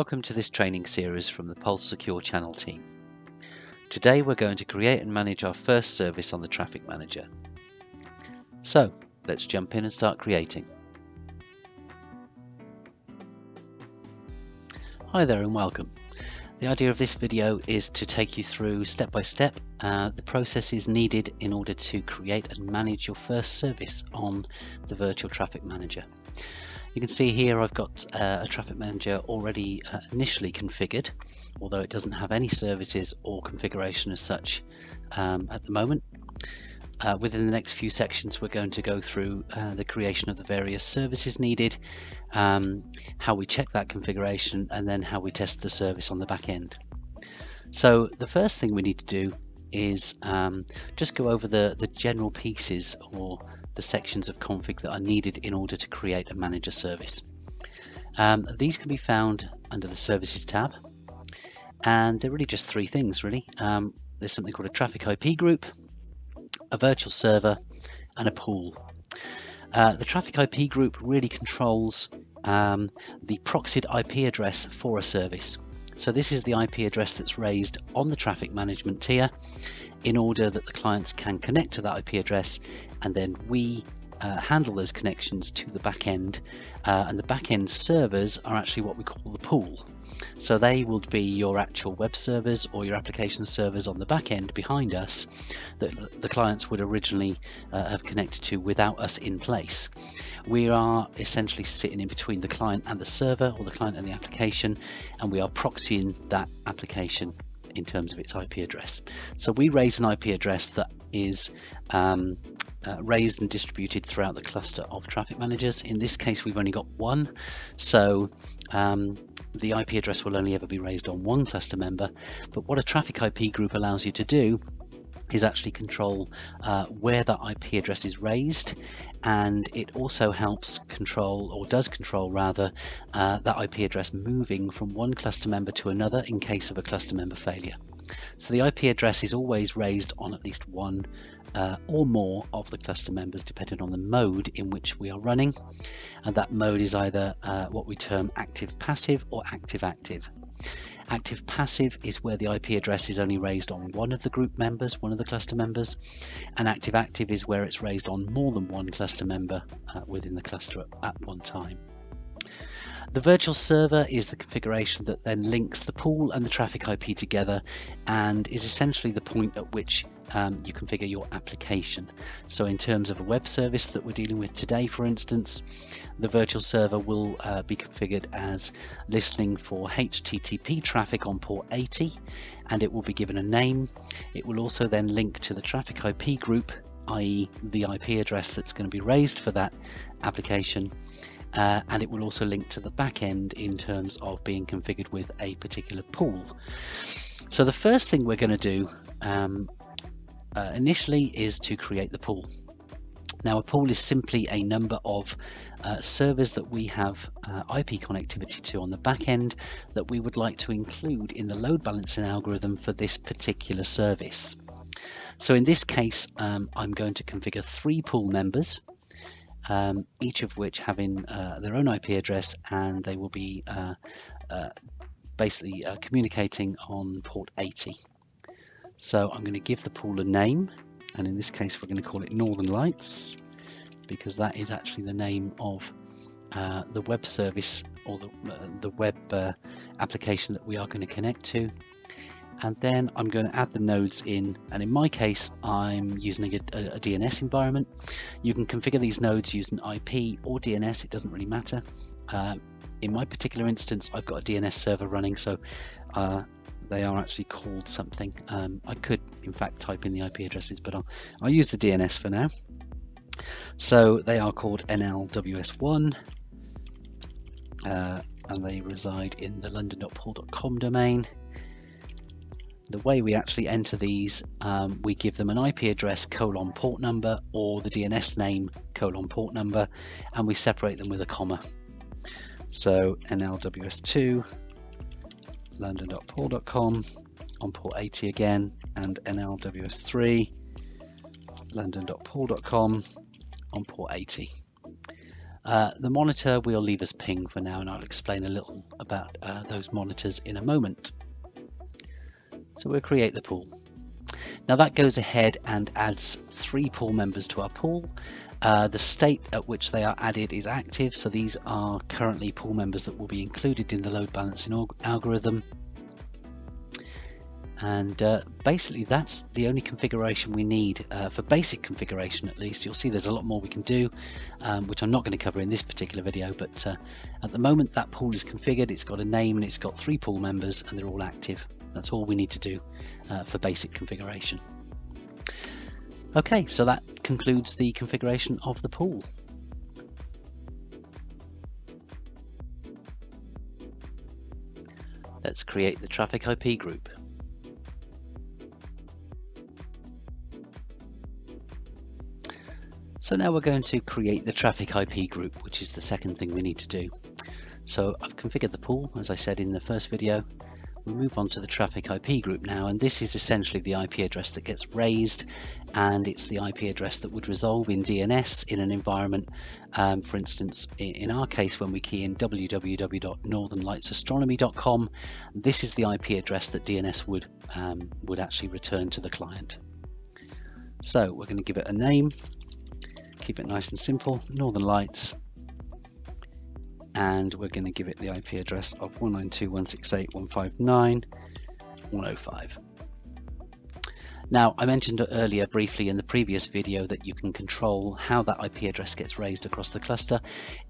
Welcome to this training series from the Pulse Secure Channel team. Today we're going to create and manage our first service on the Traffic Manager. So let's jump in and start creating. Hi there and welcome. The idea of this video is to take you through step by step the processes needed in order to create and manage your first service on the Virtual Traffic Manager. You can see here I've got a Traffic Manager already initially configured, although it doesn't have any services or configuration as such at the moment. Within the next few sections we're going to go through the creation of the various services needed, how we check that configuration, and then how we test the service on the back end. So the first thing we need to do is just go over the general pieces or the sections of config that are needed in order to create and manage a service. These can be found under the Services tab, and they're really just three things really. There's something called a traffic IP group, a virtual server, and a pool. The traffic IP group really controls the proxied IP address for a service. So this is the IP address that's raised on the traffic management tier in order that the clients can connect to that IP address, and then we handle those connections to the back end, and the back end servers are actually what we call the pool. So they will be your actual web servers or your application servers on the back end behind us that the clients would originally have connected to without us in place. We are essentially sitting in between the client and the server, or the client and the application, and we are proxying that application in terms of its IP address. So we raise an IP address that is raised and distributed throughout the cluster of traffic managers. In this case we've only got one, so the IP address will only ever be raised on one cluster member. But what a traffic IP group allows you to do is actually control where that IP address is raised, and it also helps control, or does control rather, that IP address moving from one cluster member to another in case of a cluster member failure. So the IP address is always raised on at least one or more of the cluster members, depending on the mode in which we are running, and that mode is either what we term active passive or active active. Active passive is where the IP address is only raised on one of the group members, one of the cluster members, and active active is where it's raised on more than one cluster member within the cluster at one time. The virtual server is the configuration that then links the pool and the traffic IP together, and is essentially the point at which you configure your application. So in terms of a web service that we're dealing with today, for instance, the virtual server will be configured as listening for HTTP traffic on port 80, and it will be given a name. It will also then link to the traffic IP group, i.e. the IP address that's going to be raised for that application. And it will also link to the back end in terms of being configured with a particular pool. So the first thing we're going to do initially is to create the pool. Now a pool is simply a number of servers that we have IP connectivity to on the back end that we would like to include in the load balancing algorithm for this particular service. So in this case I'm going to configure 3 pool members, each of which having their own IP address, and they will be basically communicating on port 80. So I'm going to give the pool a name, and in this case we're going to call it Northern Lights, because that is actually the name of the web service or the web application that we are going to connect to. And then I'm going to add the nodes in, and in my case I'm using a DNS environment. You can configure these nodes using IP or DNS, it doesn't really matter. In my particular instance I've got a DNS server running, so they are actually called something. I could in fact type in the IP addresses, but I'll use the DNS for now. So they are called NLWS1, and they reside in the london.pool.com domain. The way we actually enter these, we give them an IP address : port number, or the DNS name : port number, and we separate them with a comma. So NLWS2 london.pool.com on port 80 again, and NLWS3 london.pool.com on port 80. The monitor we'll leave as ping for now, and I'll explain a little about those monitors in a moment. So we'll create the pool. Now that goes ahead and adds 3 pool members to our pool. The state at which they are added is active, so these are currently pool members that will be included in the load balancing algorithm. And basically that's the only configuration we need for basic configuration, at least. You'll see there's a lot more we can do, which I'm not going to cover in this particular video, but at the moment that pool is configured, it's got a name and it's got 3 pool members and they're all active. That's all we need to do for basic configuration. Okay, so that concludes the configuration of the pool. Let's create the traffic IP group. So now we're going to create the traffic IP group, which is the second thing we need to do. So I've configured the pool, as I said in the first video. We move on to the traffic IP group now, and this is essentially the IP address that gets raised, and it's the IP address that would resolve in DNS in an environment. For instance, in our case, when we key in www.northernlightsastronomy.com, this is the IP address that DNS would actually return to the client. So we're going to give it a name, keep it nice and simple, Northern Lights, and we're going to give it the IP address of 192.168.159.105. Now, I mentioned earlier briefly in the previous video that you can control how that IP address gets raised across the cluster.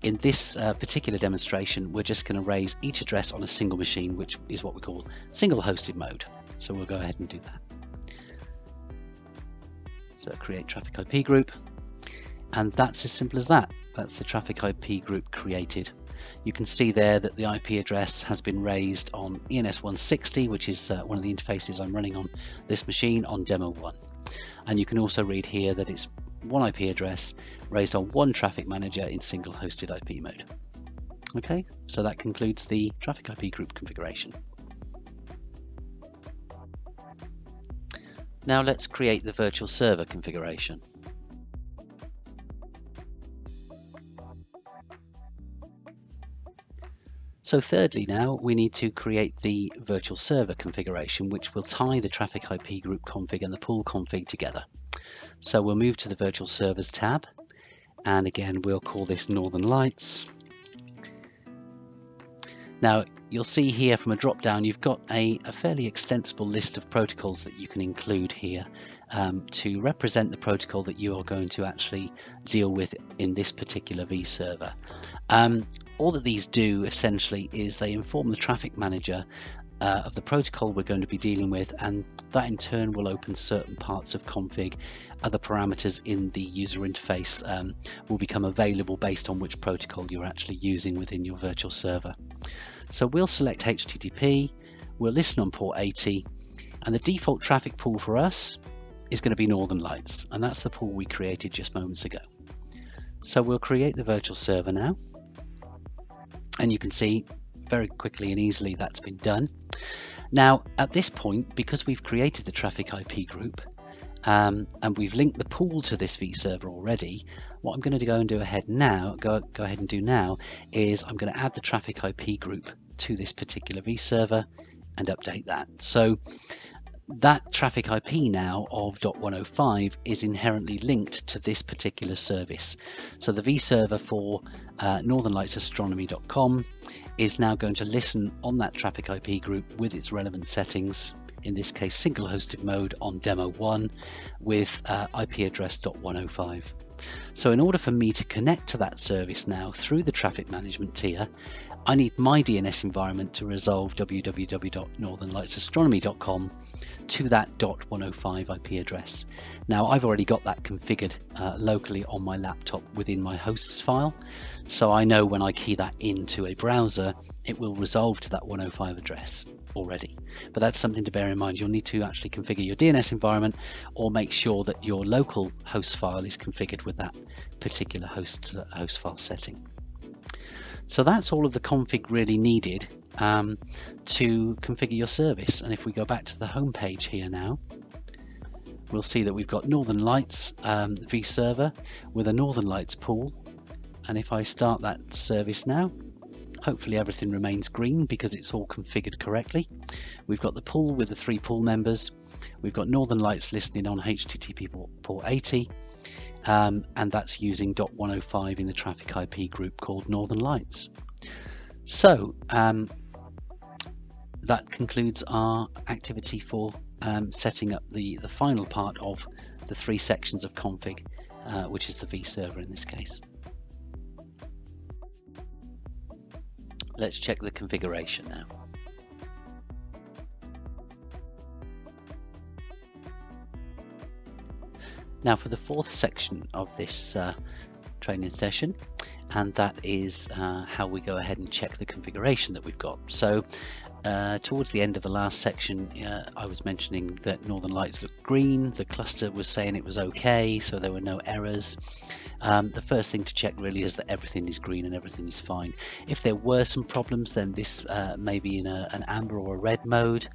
In this particular demonstration, we're just going to raise each address on a single machine, which is what we call single hosted mode. So we'll go ahead and do that. So create traffic IP group, and that's as simple as that. That's the traffic IP group created. You can see there that the IP address has been raised on ENS 160, which is one of the interfaces I'm running on this machine on demo 1. And you can also read here that it's one IP address raised on one traffic manager in single hosted IP mode. Okay, so that concludes the traffic IP group configuration. Now let's create the virtual server configuration. So thirdly, now we need to create the virtual server configuration, which will tie the traffic IP group config and the pool config together. So we'll move to the virtual servers tab, and again we'll call this Northern Lights. Now you'll see here from a drop down you've got a fairly extensible list of protocols that you can include here to represent the protocol that you are going to actually deal with in this particular vServer. All that these do essentially is they inform the traffic manager of the protocol we're going to be dealing with, and that in turn will open certain parts of config. Other parameters in the user interface will become available based on which protocol you're actually using within your virtual server. So we'll select HTTP, we'll listen on port 80, and the default traffic pool for us is going to be Northern Lights, and that's the pool we created just moments ago. So we'll create the virtual server now, and you can see very quickly and easily that's been done. Now at this point, because we've created the traffic IP group and we've linked the pool to this vServer already, what I'm going to go and do ahead now, go ahead and do now is I'm going to add the traffic IP group to this particular vServer and update that. So that traffic IP now of .105 is inherently linked to this particular service. So the vServer for northernlightsastronomy.com is now going to listen on that traffic IP group with its relevant settings, in this case single hosted mode on demo 1 with IP address .105. So in order for me to connect to that service now through the traffic management tier, I need my DNS environment to resolve www.northernlightsastronomy.com to that .105 IP address. Now I've already got that configured locally on my laptop within my hosts file, so I know when I key that into a browser it will resolve to that 105 address already. But that's something to bear in mind. You'll need to actually configure your DNS environment or make sure that your local host file is configured with that particular host file setting. So that's all of the config really needed to configure your service. And if we go back to the home page here now, we'll see that we've got Northern Lights vServer with a Northern Lights pool, And if I start that service now, hopefully everything remains green because it's all configured correctly. We've got the pool with the 3 pool members. We've got Northern Lights listening on HTTP port 80, and that's using .105 in the traffic IP group called Northern Lights. So that concludes our activity for setting up the final part of the 3 sections of config, which is the vServer in this case. Let's check the configuration now. Now for the 4th section of this training session, and that is how we go ahead and check the configuration that we've got. So towards the end of the last section, I was mentioning that Northern Lights looked green. The cluster was saying it was okay, so there were no errors. The first thing to check really is that everything is green and everything is fine. If there were some problems, then this may be in an amber or a red mode,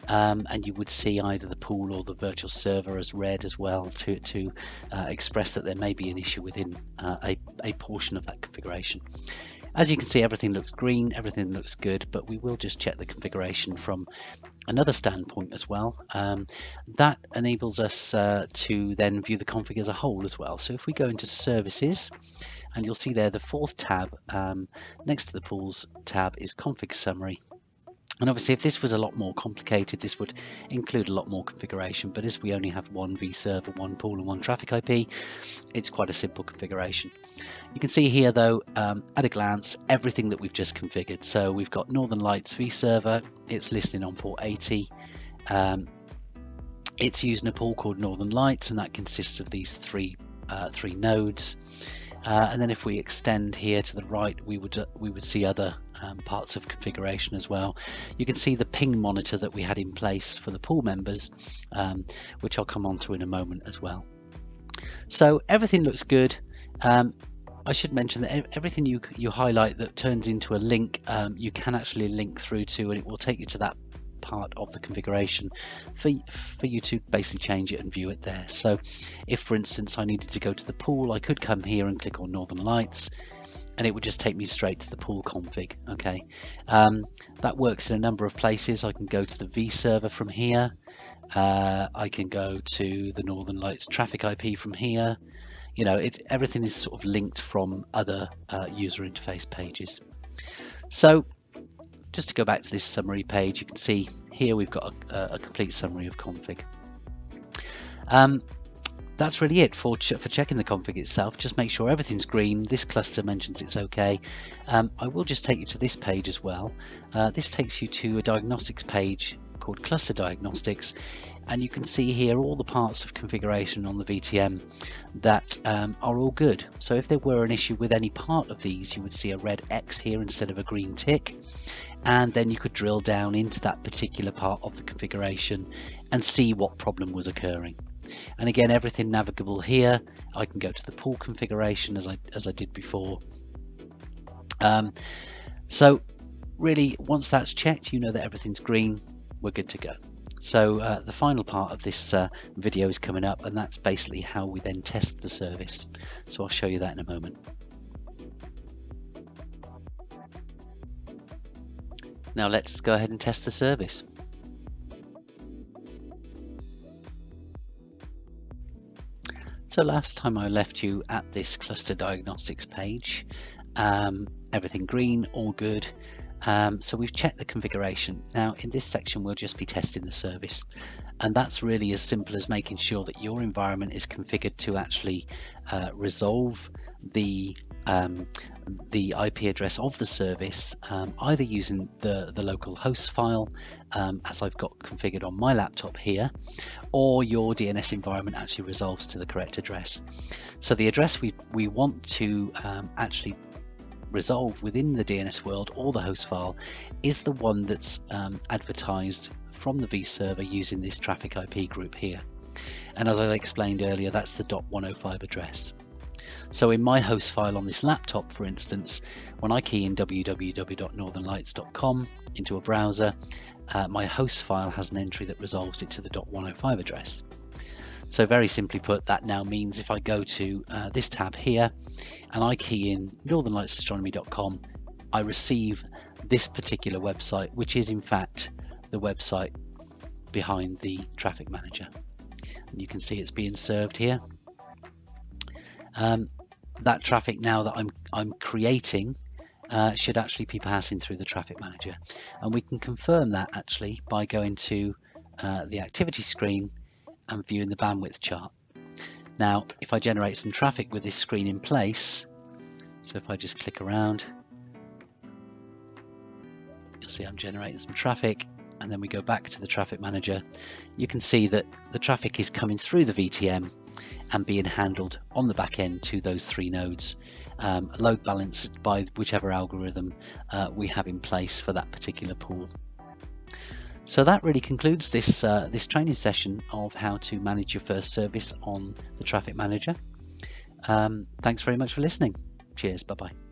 and you would see either the pool or the virtual server as red as well to express that there may be an issue within a portion of that configuration. As you can see, everything looks green, everything looks good, but we will just check the configuration from another standpoint as well. That enables us to then view the config as a whole as well. So if we go into services, and you'll see there the 4th tab next to the pools tab is config summary. And obviously if this was a lot more complicated, this would include a lot more configuration, but as we only have 1 vServer, 1 pool and 1 traffic IP, it's quite a simple configuration. You can see here though, at a glance, everything that we've just configured. So we've got Northern Lights vServer, it's listening on port 80. It's using a pool called Northern Lights, and that consists of these three nodes. And then if we extend here to the right, we would see other parts of configuration as well. You can see the ping monitor that we had in place for the pool members, which I'll come on to in a moment as well. So everything looks good. I should mention that everything you highlight that turns into a link, you can actually link through to, and it will take you to that part of the configuration for you to basically change it and view it there. So if, for instance, I needed to go to the pool, I could come here and click on Northern Lights, and it would just take me straight to the pool config. Okay, that works in a number of places. I can go to the vServer from here. I can go to the Northern Lights traffic IP from here. You know, everything is sort of linked from other user interface pages. So just to go back to this summary page, you can see here we've got a complete summary of config. That's really it for checking the config itself. Just make sure everything's green. This cluster mentions it's okay. I will just take you to this page as well. This takes you to a diagnostics page called Cluster Diagnostics, and you can see here all the parts of configuration on the VTM that are all good. So if there were an issue with any part of these, you would see a red X here instead of a green tick, and then you could drill down into that particular part of the configuration and see what problem was occurring. And again, everything navigable here. I can go to the pool configuration as I did before. So really, once that's checked, you know that everything's green, we're good to go. So the final part of this video is coming up, and that's basically how we then test the service. So I'll show you that in a moment. Now let's go ahead and test the service. So last time I left you at this cluster diagnostics page, everything green, all good. So we've checked the configuration. Now in this section we'll just be testing the service, and that's really as simple as making sure that your environment is configured to actually resolve the IP address of the service, either using the local host file as I've got configured on my laptop here, or your DNS environment actually resolves to the correct address. So the address we want to actually resolve within the DNS world or the host file is the one that's advertised from the vServer using this traffic IP group here. And as I explained earlier, that's the .105 address. So in my host file on this laptop, for instance, when I key in www.northernlights.com into a browser, my host file has an entry that resolves it to the .105 address. So very simply put, that now means if I go to this tab here and I key in northernlightsastronomy.com, I receive this particular website, which is in fact the website behind the traffic manager. And you can see it's being served here. That traffic now that I'm creating should actually be passing through the traffic manager, and we can confirm that actually by going to the activity screen and viewing the bandwidth chart. Now if I generate some traffic with this screen in place, so if I just click around, you'll see I'm generating some traffic, and then we go back to the traffic manager. You can see that the traffic is coming through the VTM and being handled on the back end to those 3 nodes, load balanced by whichever algorithm we have in place for that particular pool. So that really concludes this this training session of how to manage your first service on the traffic manager. Thanks very much for listening. Cheers. Bye bye.